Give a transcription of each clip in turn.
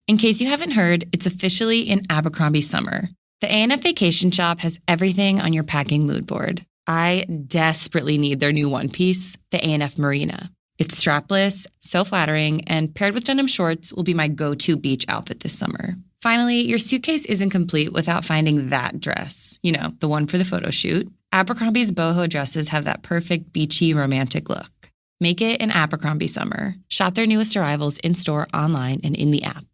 In case you haven't heard, it's officially in Abercrombie summer. The A&F Vacation Shop has everything on your packing mood board. I desperately need their new one piece, the A&F Marina. It's strapless, so flattering, and paired with denim shorts will be my go-to beach outfit this summer. Finally, your suitcase isn't complete without finding that dress. You know, the one for the photo shoot. Abercrombie's boho dresses have that perfect beachy, romantic look. Make it an Abercrombie summer. Shop their newest arrivals in-store, online, and in the app.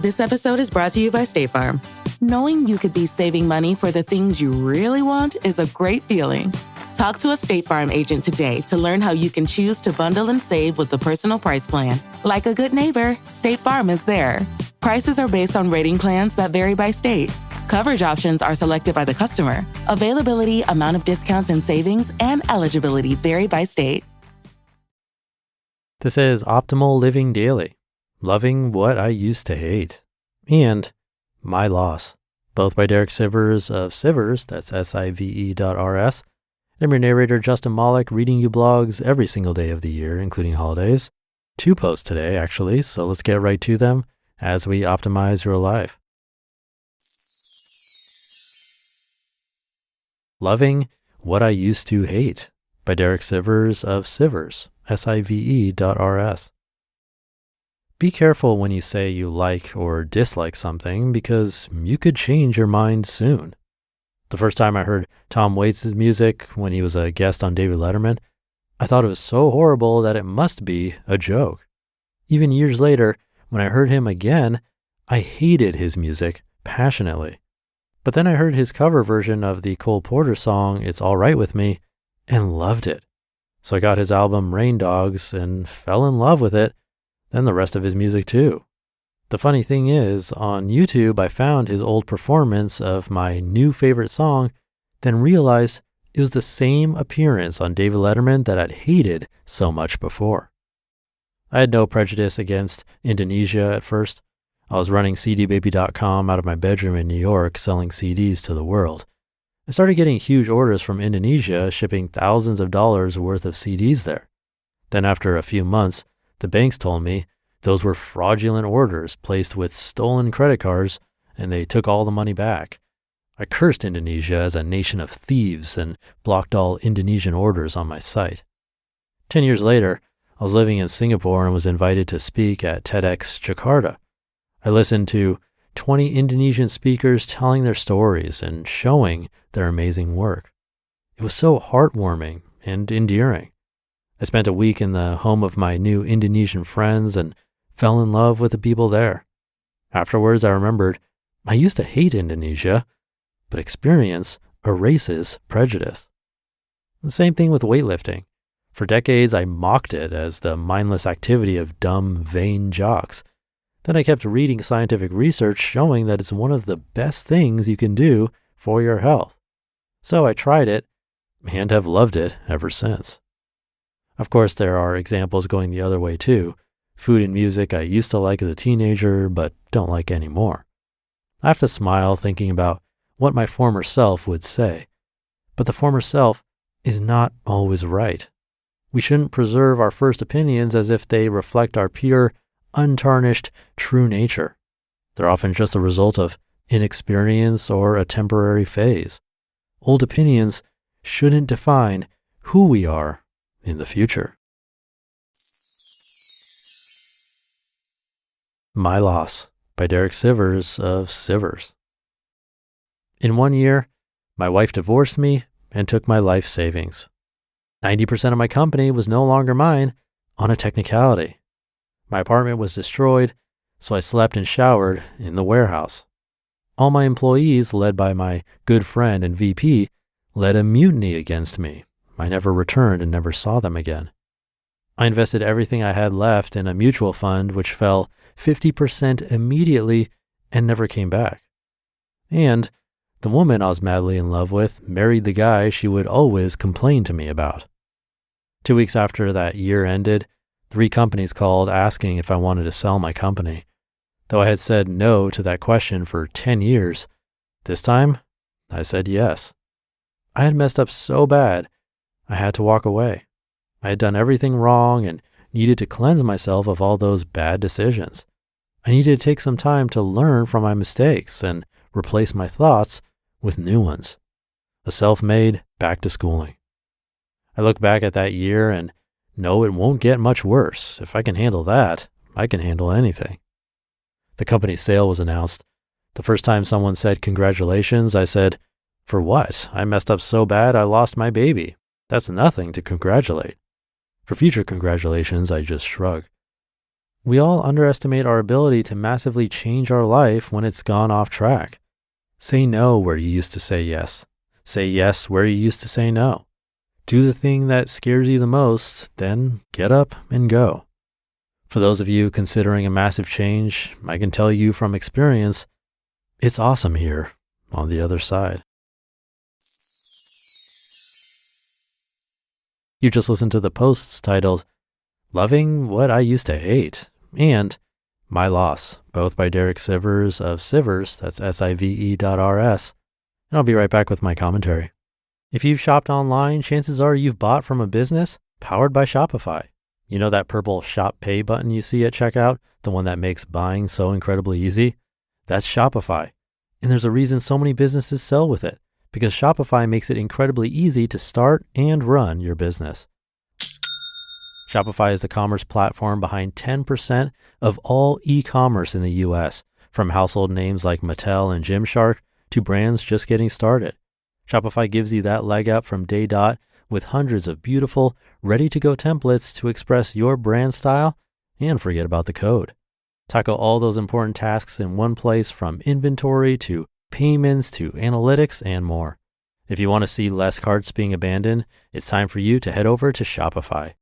This episode is brought to you by State Farm. Knowing you could be saving money for the things you really want is a great feeling. Talk to a State Farm agent today to learn how you can choose to bundle and save with the Personal Price Plan. Like a good neighbor, State Farm is there. Prices are based on rating plans that vary by state. Coverage options are selected by the customer. Availability, amount of discounts and savings, and eligibility vary by state. This is Optimal Living Daily, Loving What I Used to Hate, and My Loss, both by Derek Sivers of Sivers, that's Sive.rs. I'm your narrator, Justin Malik, reading you blogs every single day of the year, including holidays. 2 posts today, actually, so let's get right to them as we optimize your life. Loving What I Used to Hate by Derek Sivers of Sivers, Sive.rs. Be careful when you say you like or dislike something because you could change your mind soon. The first time I heard Tom Waits' music when he was a guest on David Letterman, I thought it was so horrible that it must be a joke. Even years later, when I heard him again, I hated his music passionately. But then I heard his cover version of the Cole Porter song, It's All Right With Me, and loved it. So I got his album Rain Dogs and fell in love with it, then the rest of his music too. The funny thing is, on YouTube I found his old performance of my new favorite song, then realized it was the same appearance on David Letterman that I'd hated so much before. I had no prejudice against Indonesia at first. I was running cdbaby.com out of my bedroom in New York, selling CDs to the world. I started getting huge orders from Indonesia, shipping thousands of dollars worth of CDs there. Then after a few months, the banks told me those were fraudulent orders placed with stolen credit cards, and they took all the money back. I cursed Indonesia as a nation of thieves and blocked all Indonesian orders on my site. 10 years later, I was living in Singapore and was invited to speak at TEDx Jakarta. I listened to 20 Indonesian speakers telling their stories and showing their amazing work. It was so heartwarming and endearing. I spent a week in the home of my new Indonesian friends and fell in love with the people there. Afterwards, I remembered I used to hate Indonesia, but experience erases prejudice. The same thing with weightlifting. For decades, I mocked it as the mindless activity of dumb, vain jocks. Then I kept reading scientific research showing that it's one of the best things you can do for your health. So I tried it and have loved it ever since. Of course, there are examples going the other way too. Food and music I used to like as a teenager, but don't like anymore. I have to smile thinking about what my former self would say. But the former self is not always right. We shouldn't preserve our first opinions as if they reflect our pure, untarnished, true nature. They're often just the result of inexperience or a temporary phase. Old opinions shouldn't define who we are in the future. My Loss by Derek Sivers of Sivers. In 1 year, my wife divorced me and took my life savings. 90% of my company was no longer mine on a technicality. My apartment was destroyed, so I slept and showered in the warehouse. All my employees, led by my good friend and VP, led a mutiny against me. I never returned and never saw them again. I invested everything I had left in a mutual fund, which fell 50% immediately and never came back. And the woman I was madly in love with married the guy she would always complain to me about. 2 weeks after that year ended, 3 companies called asking if I wanted to sell my company. Though I had said no to that question for 10 years, this time I said yes. I had messed up so bad, I had to walk away. I had done everything wrong and needed to cleanse myself of all those bad decisions. I needed to take some time to learn from my mistakes and replace my thoughts with new ones. A self-made back to schooling. I look back at that year and know it won't get much worse. If I can handle that, I can handle anything. The company's sale was announced. The first time someone said congratulations, I said, for what? I messed up so bad I lost my baby. That's nothing to congratulate. For future congratulations, I just shrug. We all underestimate our ability to massively change our life when it's gone off track. Say no where you used to say yes. Say yes where you used to say no. Do the thing that scares you the most, then get up and go. For those of you considering a massive change, I can tell you from experience, it's awesome here on the other side. You just listened to the posts titled, Loving What I Used to Hate, and My Loss, both by Derek Sivers of Sivers, that's Sive.rs, and I'll be right back with my commentary. If you've shopped online, chances are you've bought from a business powered by Shopify. You know that purple Shop Pay button you see at checkout, the one that makes buying so incredibly easy? That's Shopify. And there's a reason so many businesses sell with it, because Shopify makes it incredibly easy to start and run your business. Shopify is the commerce platform behind 10% of all e-commerce in the US, from household names like Mattel and Gymshark to brands just getting started. Shopify gives you that leg up from day dot with hundreds of beautiful, ready-to-go templates to express your brand style and forget about the code. Tackle all those important tasks in one place, from inventory to payments to analytics and more. If you want to see less carts being abandoned, it's time for you to head over to Shopify.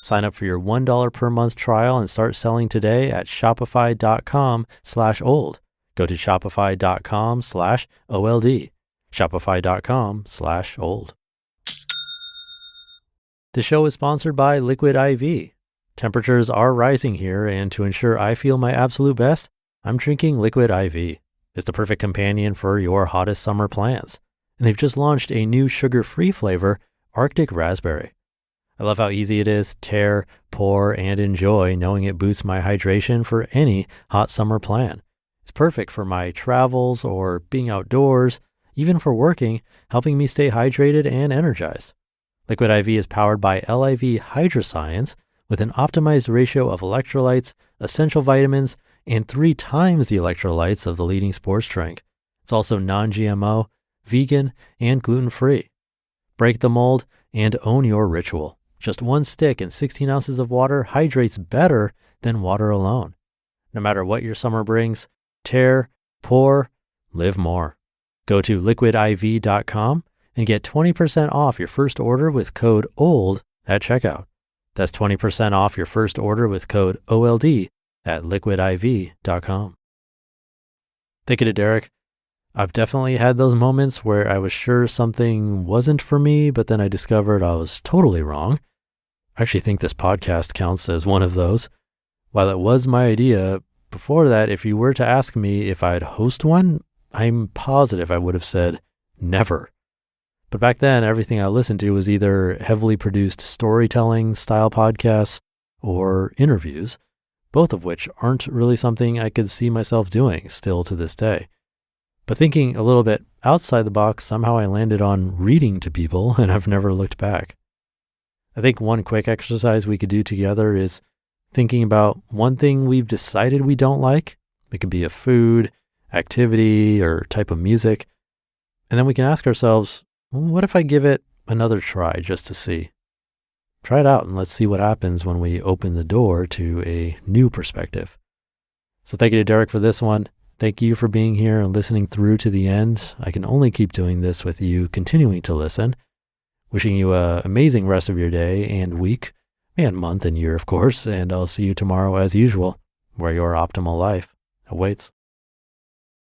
Sign up for your $1 per month trial and start selling today at shopify.com/old. Go to shopify.com/OLD. Shopify.com/old. The show is sponsored by Liquid IV. Temperatures are rising here, and to ensure I feel my absolute best, I'm drinking Liquid IV. It's the perfect companion for your hottest summer plans. And they've just launched a new sugar-free flavor, Arctic Raspberry. I love how easy it is to tear, pour, and enjoy, knowing it boosts my hydration for any hot summer plan. It's perfect for my travels or being outdoors, even for working, helping me stay hydrated and energized. Liquid IV is powered by LIV Hydroscience with an optimized ratio of electrolytes, essential vitamins, and 3 times the electrolytes of the leading sports drink. It's also non-GMO, vegan, and gluten-free. Break the mold and own your ritual. Just 1 stick and 16 ounces of water hydrates better than water alone. No matter what your summer brings, tear, pour, live more. Go to liquidiv.com and get 20% off your first order with code OLD at checkout. That's 20% off your first order with code OLD at liquidiv.com. Thank you to Derek. I've definitely had those moments where I was sure something wasn't for me, but then I discovered I was totally wrong. I actually think this podcast counts as one of those. While it was my idea, before that, if you were to ask me if I'd host one, I'm positive I would have said never. But back then, everything I listened to was either heavily produced storytelling style podcasts or interviews, both of which aren't really something I could see myself doing still to this day. But thinking a little bit outside the box, somehow I landed on reading to people, and I've never looked back. I think one quick exercise we could do together is thinking about one thing we've decided we don't like. It could be a food, activity, or type of music. And then we can ask ourselves, what if I give it another try just to see? Try it out and let's see what happens when we open the door to a new perspective. So thank you to Derek for this one. Thank you for being here and listening through to the end. I can only keep doing this with you continuing to listen. Wishing you an amazing rest of your day and week and month and year, of course. And I'll see you tomorrow as usual, where your optimal life awaits.